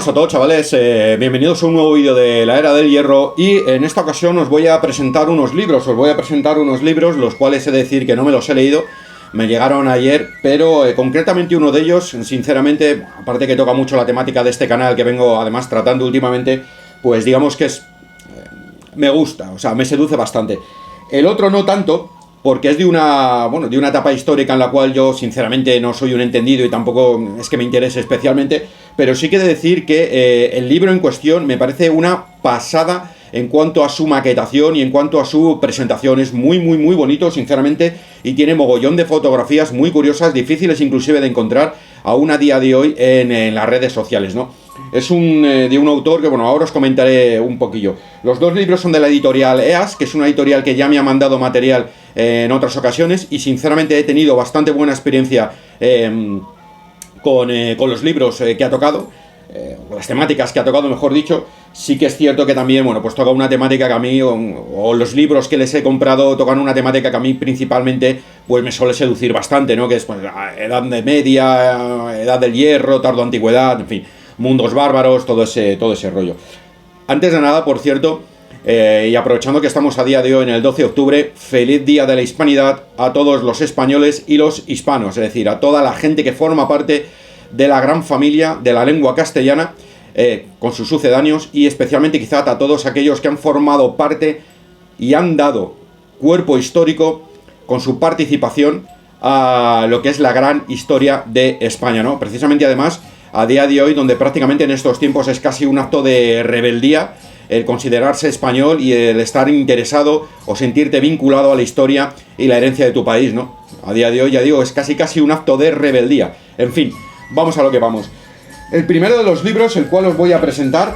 buenas a todos, chavales, bienvenidos a un nuevo vídeo de la Era del Hierro. Y en esta ocasión os voy a presentar unos libros, los cuales he de decir que no me los he leído, me llegaron ayer, pero concretamente uno de ellos, sinceramente, aparte que toca mucho la temática de este canal que vengo además tratando últimamente, pues digamos que me gusta, o sea, me seduce bastante. El otro no tanto, porque es de una etapa histórica en la cual yo sinceramente no soy un entendido y tampoco es que me interese especialmente, pero sí que he de decir que el libro en cuestión me parece una pasada en cuanto a su maquetación y en cuanto a su presentación. Es muy bonito, sinceramente, y tiene mogollón de fotografías muy curiosas, difíciles inclusive de encontrar aún a día de hoy en las redes sociales, ¿no? Es de un autor que, bueno, ahora os comentaré un poquillo. Los dos libros son de la editorial EAS, que es una editorial que ya me ha mandado material en otras ocasiones, y sinceramente he tenido bastante buena experiencia con los libros que ha tocado, las temáticas que ha tocado, mejor dicho. Sí que es cierto que también, bueno, pues toca una temática que a mí, o los libros que les he comprado tocan una temática que a mí principalmente pues me suele seducir bastante, ¿no? Que es pues la Edad de Media, Edad del Hierro, Tardo Antigüedad, en fin, mundos bárbaros, todo ese rollo. Antes de nada, por cierto, y aprovechando que estamos a día de hoy en el 12 de octubre, feliz Día de la Hispanidad a todos los españoles y los hispanos, es decir, a toda la gente que forma parte de la gran familia de la lengua castellana, con sus sucedáneos, y especialmente quizá a todos aquellos que han formado parte y han dado cuerpo histórico con su participación a lo que es la gran historia de España, ¿no? Precisamente además a día de hoy, donde prácticamente en estos tiempos es casi un acto de rebeldía el considerarse español y el estar interesado o sentirte vinculado a la historia y la herencia de tu país, ¿no? A día de hoy, ya digo, es casi un acto de rebeldía. En fin, vamos a lo que vamos. El primero de los libros, el cual os voy a presentar,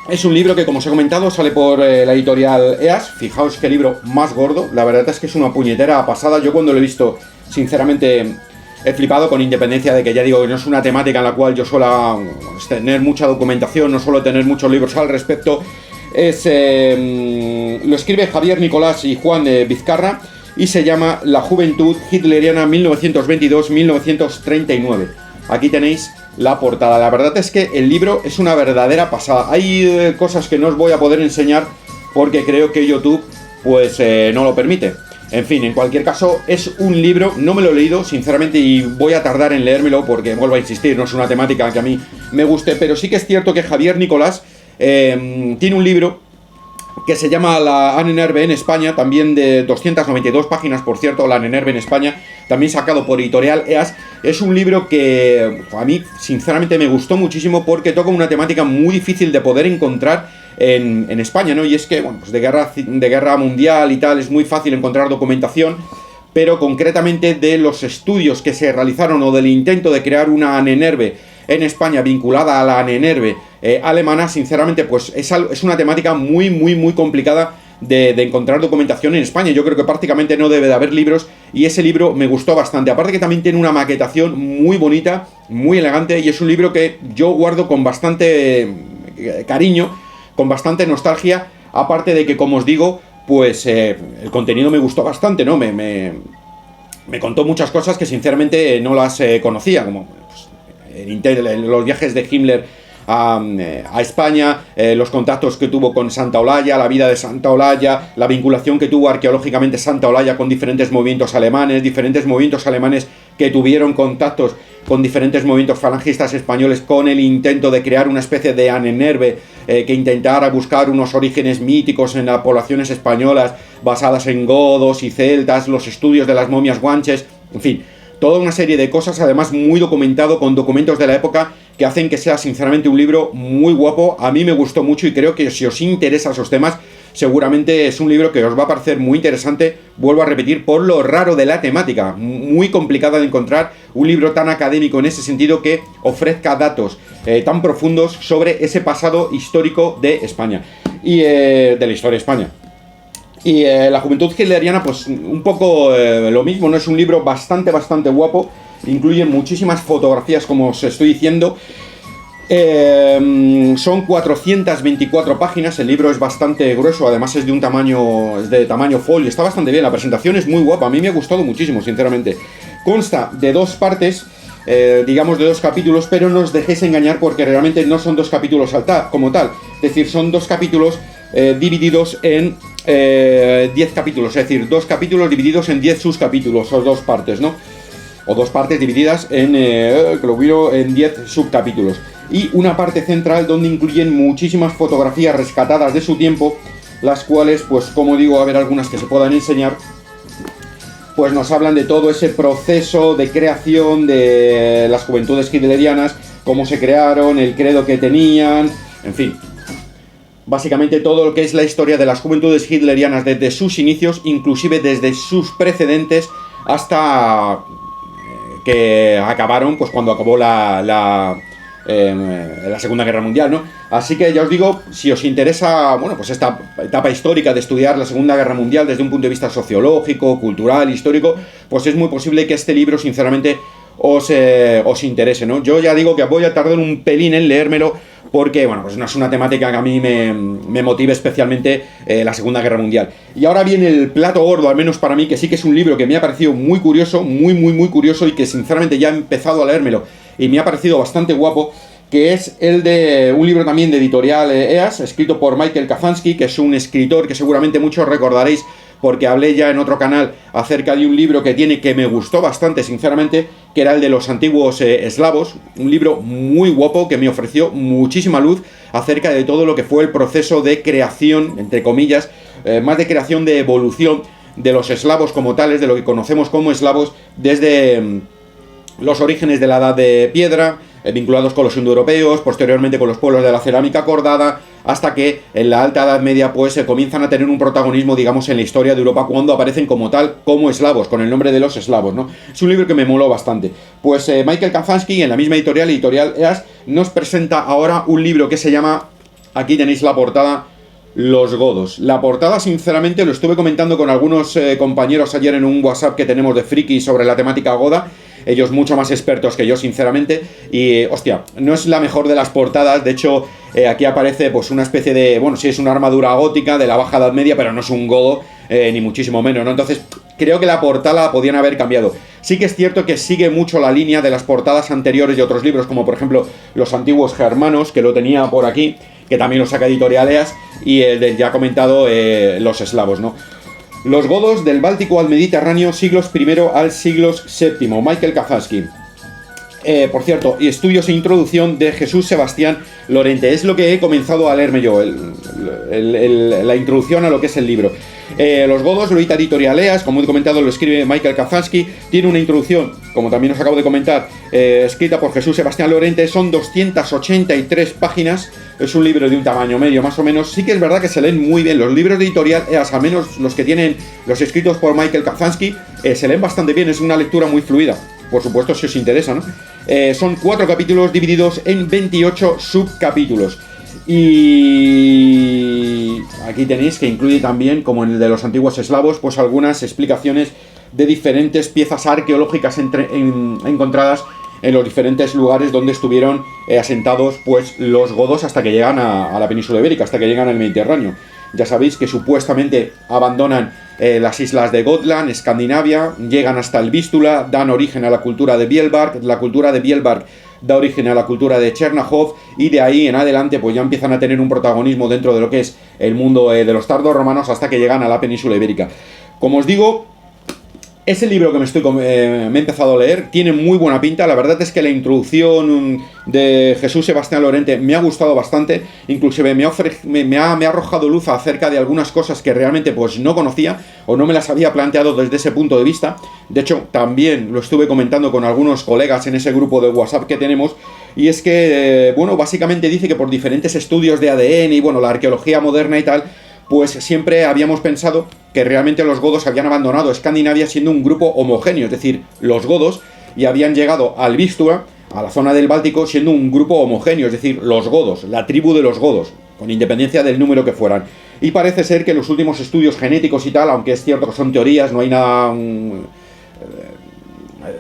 es un libro que, como os he comentado, sale por la editorial EAS. Fijaos qué libro más gordo, la verdad es que es una puñetera pasada. Yo cuando lo he visto, sinceramente, he flipado, con independencia de que ya digo que no es una temática en la cual yo suelo tener mucha documentación, no suelo tener muchos libros al respecto. Lo escribe Javier Nicolás y Juan de Vizcarra y se llama La Juventud Hitleriana 1922-1939. Aquí tenéis la portada. La verdad es que el libro es una verdadera pasada. Hay cosas que no os voy a poder enseñar porque creo que YouTube pues no lo permite. En fin, en cualquier caso, es un libro, no me lo he leído, sinceramente, y voy a tardar en leérmelo porque, vuelvo a insistir, no es una temática que a mí me guste, pero sí que es cierto que Javier Nicolás tiene un libro que se llama La Ahnenerbe en España, también de 292 páginas, por cierto, La Ahnenerbe en España, también sacado por editorial EAS. Es un libro que a mí, sinceramente, me gustó muchísimo porque toca una temática muy difícil de poder encontrar en España, ¿no? Y es que, bueno, pues de guerra mundial y tal, es muy fácil encontrar documentación, pero concretamente de los estudios que se realizaron o del intento de crear una Ahnenerbe en España vinculada a la Ahnenerbe alemana, sinceramente, pues es una temática muy complicada de encontrar documentación en España. Yo creo que prácticamente no debe de haber libros, y ese libro me gustó bastante. Aparte que también tiene una maquetación muy bonita, muy elegante, y es un libro que yo guardo con bastante cariño, con bastante nostalgia, aparte de que, como os digo, pues el contenido me gustó bastante, ¿no? Me contó muchas cosas que sinceramente no las conocía, como pues, los viajes de Himmler a España, los contactos que tuvo con Santa Olalla, la vida de Santa Olalla, la vinculación que tuvo arqueológicamente Santa Olalla con diferentes movimientos alemanes que tuvieron contactos con diferentes movimientos falangistas españoles, con el intento de crear una especie de Ahnenerbe que intentara buscar unos orígenes míticos en las poblaciones españolas basadas en godos y celtas, los estudios de las momias guanches, en fin, toda una serie de cosas, además muy documentado con documentos de la época que hacen que sea sinceramente un libro muy guapo. A mí me gustó mucho y creo que si os interesan esos temas, seguramente es un libro que os va a parecer muy interesante. Vuelvo a repetir, por lo raro de la temática, muy complicada de encontrar un libro tan académico en ese sentido, que ofrezca datos tan profundos sobre ese pasado histórico de España y de la historia de España. Y La Juventud Hitleriana, pues un poco lo mismo, ¿no? Es un libro bastante guapo, incluye muchísimas fotografías, como os estoy diciendo. Son 424 páginas, el libro es bastante grueso, además es de tamaño folio, está bastante bien, la presentación es muy guapa, a mí me ha gustado muchísimo, sinceramente. Consta de dos partes. digamos, de 2 capítulos, pero no os dejéis engañar porque realmente no son 2 capítulos como tal. Es decir, son 2 capítulos divididos en 10 capítulos, es decir, 2 capítulos divididos en 10 subcapítulos, o 2 partes, ¿no? O 2 partes divididas en, en 10 subcapítulos. Y una parte central donde incluyen muchísimas fotografías rescatadas de su tiempo, las cuales, pues como digo, a ver algunas que se puedan enseñar, pues nos hablan de todo ese proceso de creación de las juventudes hitlerianas, cómo se crearon, el credo que tenían, en fin. Básicamente todo lo que es la historia de las juventudes hitlerianas desde sus inicios, inclusive desde sus precedentes, hasta que acabaron, pues cuando acabó la Segunda Guerra Mundial, ¿no? Así que ya os digo, si os interesa, bueno, pues esta etapa histórica de estudiar la Segunda Guerra Mundial desde un punto de vista sociológico, cultural, histórico, pues es muy posible que este libro, sinceramente, os interese, ¿no? Yo ya digo que voy a tardar un pelín en leérmelo porque, bueno, pues no es una temática que a mí me motive especialmente la Segunda Guerra Mundial. Y ahora viene el plato gordo, al menos para mí, que sí que es un libro que me ha parecido muy curioso, muy curioso, y que sinceramente ya he empezado a leérmelo y me ha parecido bastante guapo, que es el de un libro también de editorial EAS, escrito por Michael Kazansky, que es un escritor que seguramente muchos recordaréis porque hablé ya en otro canal acerca de un libro que tiene que me gustó bastante, sinceramente, que era el de los antiguos eslavos, un libro muy guapo que me ofreció muchísima luz acerca de todo lo que fue el proceso de creación, entre comillas, más de creación, de evolución de los eslavos como tales, de lo que conocemos como eslavos, desde los orígenes de la Edad de Piedra, vinculados con los indoeuropeos, posteriormente con los pueblos de la cerámica cordada, hasta que en la Alta Edad Media pues comienzan a tener un protagonismo, digamos, en la historia de Europa cuando aparecen como tal, como eslavos, con el nombre de los eslavos, ¿no? Es un libro que me moló bastante. Pues Michael Kazansky, en la misma editorial EAS, nos presenta ahora un libro que se llama, aquí tenéis la portada, Los Godos. La portada, sinceramente, lo estuve comentando con algunos compañeros ayer en un WhatsApp que tenemos de friki sobre la temática goda, ellos mucho más expertos que yo, sinceramente, y hostia, no es la mejor de las portadas. De hecho, aquí aparece pues una especie de, bueno, sí es una armadura gótica de la Baja Edad Media, pero no es un godo, ni muchísimo menos, ¿no? Entonces, creo que la portada la podían haber cambiado. Sí que es cierto que sigue mucho la línea de las portadas anteriores de otros libros, como por ejemplo Los Antiguos Germanos, que lo tenía por aquí, que también lo saca Editorial EAS, y el del ya comentado Los Eslavos, ¿no? Los godos del Báltico al Mediterráneo, siglos I al siglos VII, Michael Kazansky. Por cierto, y estudios e introducción de Jesús Sebastián Lorente. Es lo que he comenzado a leerme yo, la introducción a lo que es el libro. Los godos lo edita Editorial EAS, como he comentado, lo escribe Michael Kazansky. Tiene una introducción, como también os acabo de comentar, escrita por Jesús Sebastián Lorente. Son 283 páginas. Es un libro de un tamaño medio, más o menos. Sí que es verdad que se leen muy bien. Los libros de Editorial EAS, al menos los que tienen los escritos por Michael Kazansky, se leen bastante bien. Es una lectura muy fluida. Por supuesto, si os interesa, ¿no? Son 4 capítulos divididos en 28 subcapítulos. Y aquí tenéis que incluye también, como en el de los antiguos eslavos, pues algunas explicaciones de diferentes piezas arqueológicas encontradas en los diferentes lugares donde estuvieron asentados pues los godos hasta que llegan a la península ibérica, hasta que llegan al Mediterráneo. Ya sabéis que supuestamente abandonan las islas de Gotland, Escandinavia, llegan hasta el Vístula, dan origen a la cultura de Bjelbark, la cultura de Bjelbark da origen a la cultura de Cherníhiv, y de ahí en adelante pues ya empiezan a tener un protagonismo dentro de lo que es el mundo de los tardorromanos hasta que llegan a la península ibérica. Como os digo, ese libro que me he empezado a leer tiene muy buena pinta. La verdad es que la introducción de Jesús Sebastián Lorente me ha gustado bastante. Inclusive me ha arrojado luz acerca de algunas cosas que realmente pues no conocía o no me las había planteado desde ese punto de vista. De hecho, también lo estuve comentando con algunos colegas en ese grupo de WhatsApp que tenemos. Y es que, bueno, básicamente dice que por diferentes estudios de ADN y, bueno, la arqueología moderna y tal, pues siempre habíamos pensado que realmente los godos habían abandonado Escandinavia siendo un grupo homogéneo, es decir, los godos, y habían llegado al Vístula, a la zona del Báltico, siendo un grupo homogéneo, es decir, los godos, la tribu de los godos, con independencia del número que fueran. Y parece ser que los últimos estudios genéticos y tal, aunque es cierto que son teorías, no hay nada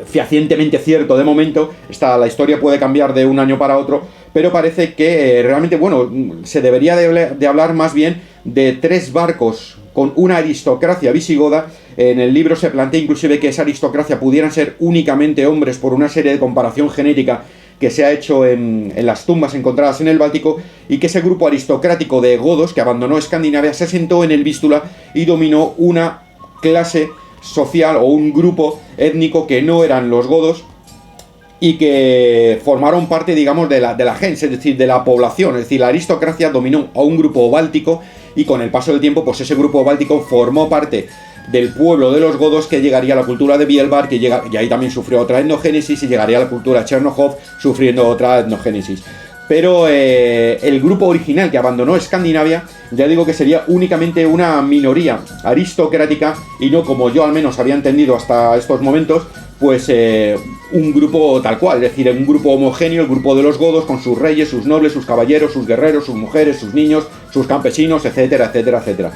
fehacientemente cierto de momento, la historia puede cambiar de un año para otro, pero parece que realmente, bueno, se debería de hablar más bien de 3 barcos con una aristocracia visigoda En el libro se plantea inclusive que esa aristocracia pudieran ser únicamente hombres por una serie de comparación genética que se ha hecho en las tumbas encontradas en el Báltico, y que ese grupo aristocrático de godos que abandonó Escandinavia se asentó en el Vístula y dominó una clase social o un grupo étnico que no eran los godos y que formaron parte, digamos, de la gens, es decir, de la población. Es decir, la aristocracia dominó a un grupo báltico y con el paso del tiempo, pues ese grupo báltico formó parte del pueblo de los godos, que llegaría a la cultura de Bielbar, y ahí también sufrió otra etnogénesis, y llegaría a la cultura Chernohov sufriendo otra etnogénesis. Pero el grupo original que abandonó Escandinavia, ya digo que sería únicamente una minoría aristocrática y no, como yo al menos había entendido hasta estos momentos, pues un grupo tal cual, es decir, un grupo homogéneo, el grupo de los godos, con sus reyes, sus nobles, sus caballeros, sus guerreros, sus mujeres, sus niños, sus campesinos, etcétera, etcétera, etcétera.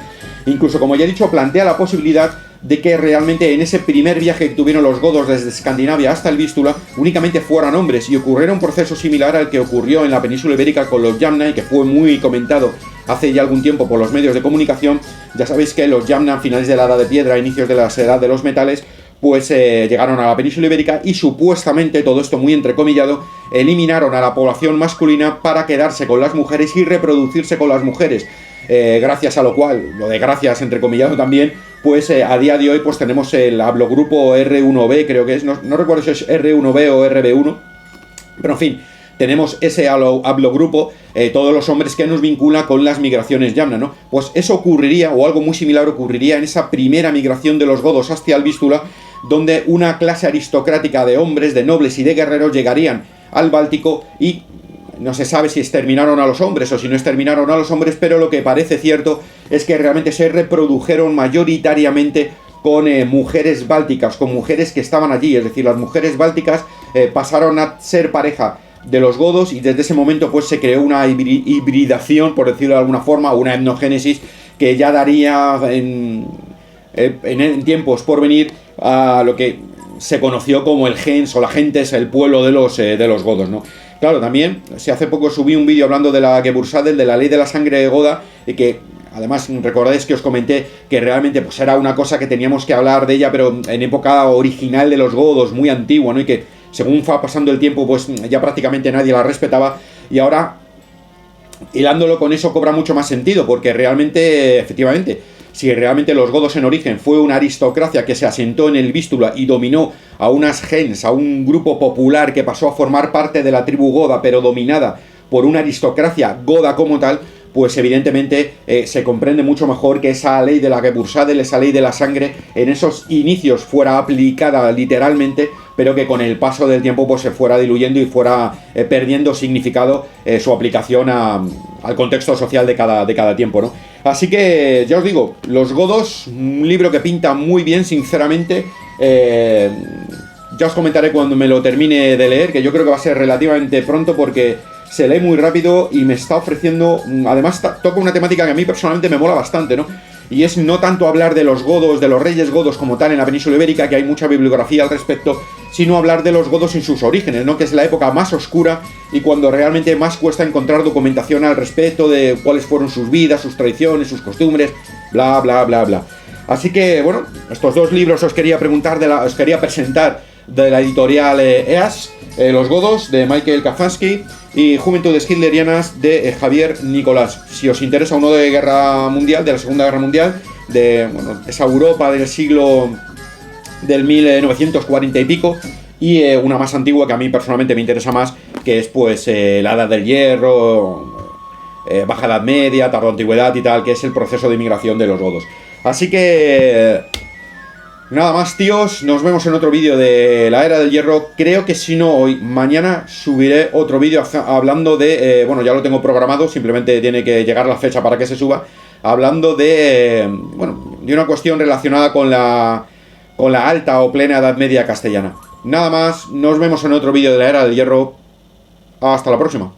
Incluso, como ya he dicho, plantea la posibilidad de que realmente en ese primer viaje que tuvieron los godos desde Escandinavia hasta el Vístula únicamente fueran hombres, y ocurriera un proceso similar al que ocurrió en la península ibérica con los Yamna, y que fue muy comentado hace ya algún tiempo por los medios de comunicación. Ya sabéis que los Yamna, a finales de la Edad de Piedra, inicios de la Edad de los Metales, pues llegaron a la península ibérica y supuestamente, todo esto muy entrecomillado, eliminaron a la población masculina para quedarse con las mujeres y reproducirse con las mujeres. Gracias a lo cual, lo de gracias entrecomillado también, pues a día de hoy pues tenemos el haplogrupo R1b, creo que es, no recuerdo si es R1b o RB1, pero en fin, tenemos ese haplogrupo, todos los hombres, que nos vincula con las migraciones Yamna, ¿no? Pues eso ocurriría, o algo muy similar ocurriría en esa primera migración de los godos hacia el Vístula, donde una clase aristocrática de hombres, de nobles y de guerreros llegarían al Báltico, y no se sabe si exterminaron a los hombres o si no exterminaron a los hombres, pero lo que parece cierto es que realmente se reprodujeron mayoritariamente con mujeres bálticas, con mujeres que estaban allí. Es decir, las mujeres bálticas pasaron a ser pareja de los godos, y desde ese momento pues se creó una hibridación, por decirlo de alguna forma, una etnogénesis que ya daría en tiempos por venir a lo que se conoció como el gens o la gentes, el pueblo de los godos, ¿no? Claro, también, si hace poco subí un vídeo hablando de la Geburtsadel, de la ley de la sangre goda, y que además recordáis que os comenté que realmente pues era una cosa que teníamos que hablar de ella, pero en época original de los godos, muy antigua, ¿no? Y que según fue pasando el tiempo, pues ya prácticamente nadie la respetaba, y ahora, hilándolo con eso, cobra mucho más sentido, porque realmente, efectivamente, si realmente los godos en origen fue una aristocracia que se asentó en el Vístula y dominó a unas gens, a un grupo popular que pasó a formar parte de la tribu goda, pero dominada por una aristocracia goda como tal, pues evidentemente se comprende mucho mejor que esa ley de la Geburtsadel, esa ley de la sangre, en esos inicios fuera aplicada literalmente, pero que con el paso del tiempo pues se fuera diluyendo y fuera perdiendo significado su aplicación al contexto social de cada tiempo, ¿no? Así que ya os digo, Los Godos, un libro que pinta muy bien, sinceramente. Ya os comentaré cuando me lo termine de leer, que yo creo que va a ser relativamente pronto, porque se lee muy rápido y me está ofreciendo, además toca una temática que a mí personalmente me mola bastante, ¿no? Y es no tanto hablar de los godos, de los reyes godos como tal en la península ibérica, que hay mucha bibliografía al respecto, sino hablar de los godos en sus orígenes, ¿no? Que es la época más oscura y cuando realmente más cuesta encontrar documentación al respecto de cuáles fueron sus vidas, sus tradiciones, sus costumbres, bla, bla, bla, bla. Así que, bueno, estos dos libros os quería presentar de la editorial EAS, Los Godos, de Michael Kafansky, y Juventudes Hitlerianas, de Javier Nicolás. Si os interesa uno de guerra mundial, de la Segunda Guerra Mundial, de esa Europa del siglo del 1940 y pico, y una más antigua que a mí personalmente me interesa más, que es pues la Edad del Hierro, Baja Edad Media, Tardo Antigüedad y tal, que es el proceso de inmigración de los godos. Así que nada más, tíos, nos vemos en otro vídeo de la Era del Hierro. Creo que si no hoy, mañana subiré otro vídeo hablando de, bueno, ya lo tengo programado, simplemente tiene que llegar la fecha para que se suba, hablando de, bueno, de una cuestión relacionada con la alta o plena Edad Media castellana. Nada más, nos vemos en otro vídeo de la Era del Hierro. Hasta la próxima.